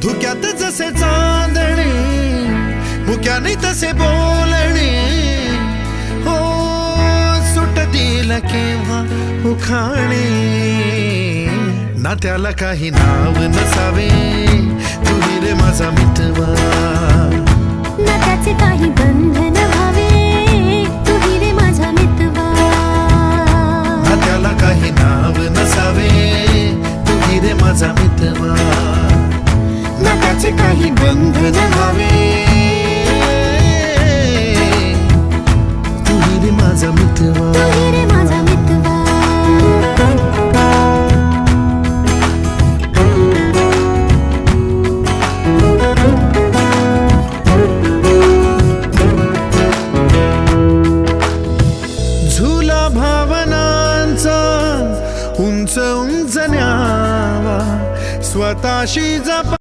धुक्यात जसे चांदणे मुक्याने तसे बोलणे हो सुटतील केव्हा उखाणे ना त्याला काही नाव नसावे तुही रे माझा मितवा ना त्याचे काही बंधन व्हावे तुही रे माझा मितवा ना त्याला काही नाव नसावे तुही रे माझा मितवा ना त्याचे काही बंधन व्हावे तुही रे माझा मितवा तुही रे माझा मितवा झुला भावनांचा उंच उंच न्यावा स्वतःशी जपा